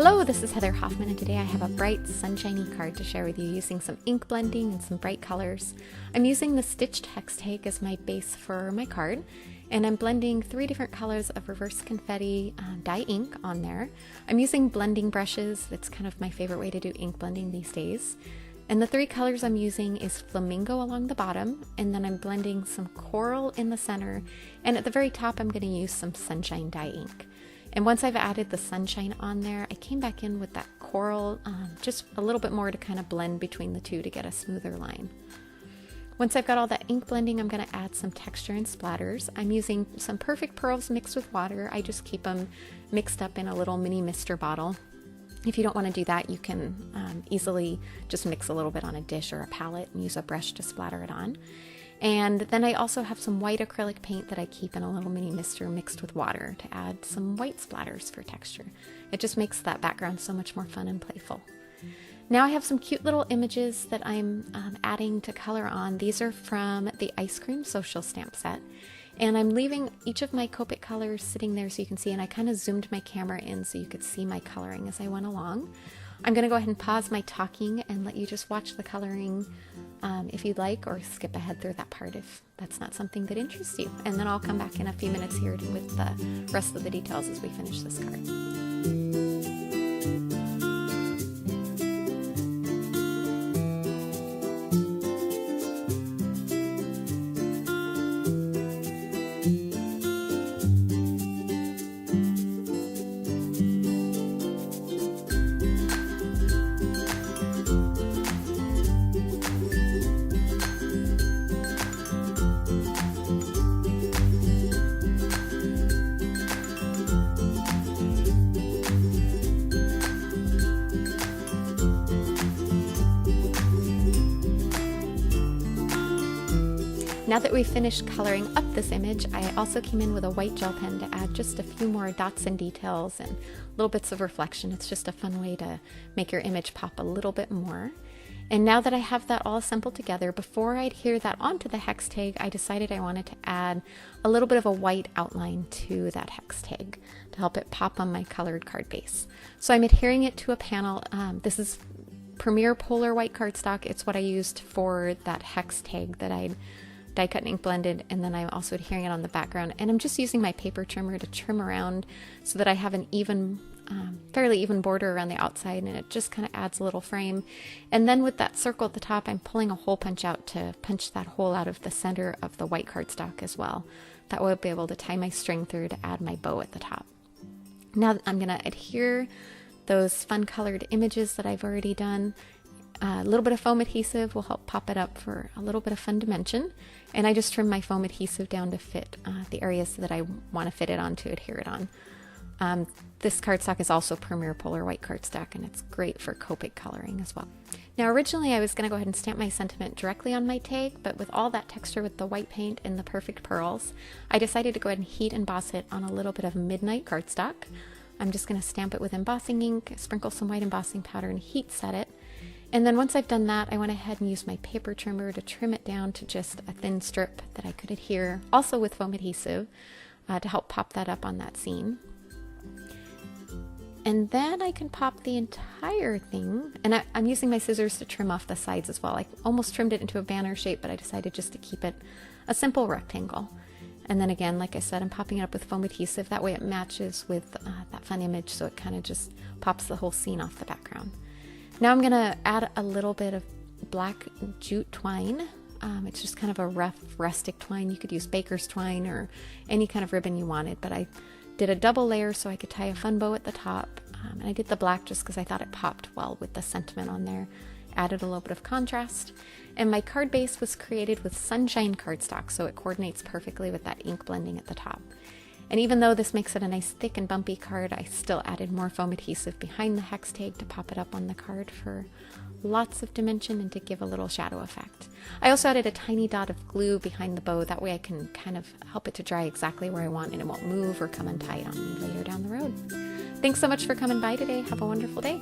Hello, this is Heather Hoffman, and today I have a bright, sunshiny card to share with you using some ink blending and some bright colors. I'm using the stitched hex tag as my base for my card, and I'm blending 3 different colors of Reverse Confetti dye ink on there. I'm using blending brushes. That's kind of my favorite way to do ink blending these days. And the 3 colors I'm using is Flamingo along the bottom, and then I'm blending some coral in the center, and at the very top I'm going to use some sunshine dye ink. And once I've added the sunshine on there, I came back in with that coral, just a little bit more to kind of blend between the two to get a smoother line. Once I've got all that ink blending, I'm going to add some texture and splatters. I'm using some Perfect Pearls mixed with water. I just keep them mixed up in a little mini mister bottle. If you don't want to do that, you can easily just mix a little bit on a dish or a palette and use a brush to splatter it on. And then I also have some white acrylic paint that I keep in a little mini mister mixed with water to add some white splatters for texture. It just makes that background so much more fun and playful. Now I have some cute little images that I'm adding to color on. These are from the Ice Cream Social Stamp set. And I'm leaving each of my Copic colors sitting there so you can see, and I kind of zoomed my camera in so you could see my coloring as I went along. I'm going to go ahead and pause my talking and let you just watch the coloring if you'd like, or skip ahead through that part if that's not something that interests you. And then I'll come back in a few minutes here with the rest of the details as we finish this card. Now that we've finished coloring up this image, I also came in with a white gel pen to add just a few more dots and details and little bits of reflection. It's just a fun way to make your image pop a little bit more. And now that I have that all assembled together, before I adhere that onto the hex tag, I decided I wanted to add a little bit of a white outline to that hex tag to help it pop on my colored card base. So I'm adhering it to a panel. This is Premier Polar White cardstock. It's what I used for that hex tag that I'd die cut and ink blended, and then I'm also adhering it on the background, and I'm just using my paper trimmer to trim around so that I have an even, fairly even border around the outside, and it just kind of adds a little frame. And then with that circle at the top, I'm pulling a hole punch out to punch that hole out of the center of the white cardstock as well. That way I'll be able to tie my string through to add my bow at the top. Now I'm going to adhere those fun colored images that I've already done. A little bit of foam adhesive will help pop it up for a little bit of fun dimension. And I just trimmed my foam adhesive down to fit the areas that I want to fit it on to adhere it on. This cardstock is also Premier Polar White cardstock, and it's great for Copic coloring as well. Now originally I was going to go ahead and stamp my sentiment directly on my tag, but with all that texture with the white paint and the Perfect Pearls, I decided to go ahead and heat emboss it on a little bit of Midnight cardstock. I'm just going to stamp it with embossing ink, sprinkle some white embossing powder, and heat set it. And then once I've done that, I went ahead and used my paper trimmer to trim it down to just a thin strip that I could adhere, also with foam adhesive, to help pop that up on that scene. And then I can pop the entire thing, and I'm using my scissors to trim off the sides as well. I almost trimmed it into a banner shape, but I decided just to keep it a simple rectangle. And then again, like I said, I'm popping it up with foam adhesive. That way it matches with that fun image, so it kind of just pops the whole scene off the background. Now I'm going to add a little bit of black jute twine. It's just kind of a rough, rustic twine. You could use baker's twine or any kind of ribbon you wanted, but I did a double layer so I could tie a fun bow at the top. And I did the black just because I thought it popped well with the sentiment on there. Added a little bit of contrast. And my card base was created with sunshine cardstock, so it coordinates perfectly with that ink blending at the top. And even though this makes it a nice thick and bumpy card, I still added more foam adhesive behind the hex tag to pop it up on the card for lots of dimension and to give a little shadow effect. I also added a tiny dot of glue behind the bow. That way I can kind of help it to dry exactly where I want, and it won't move or come untied on me later down the road. Thanks so much for coming by today. Have a wonderful day.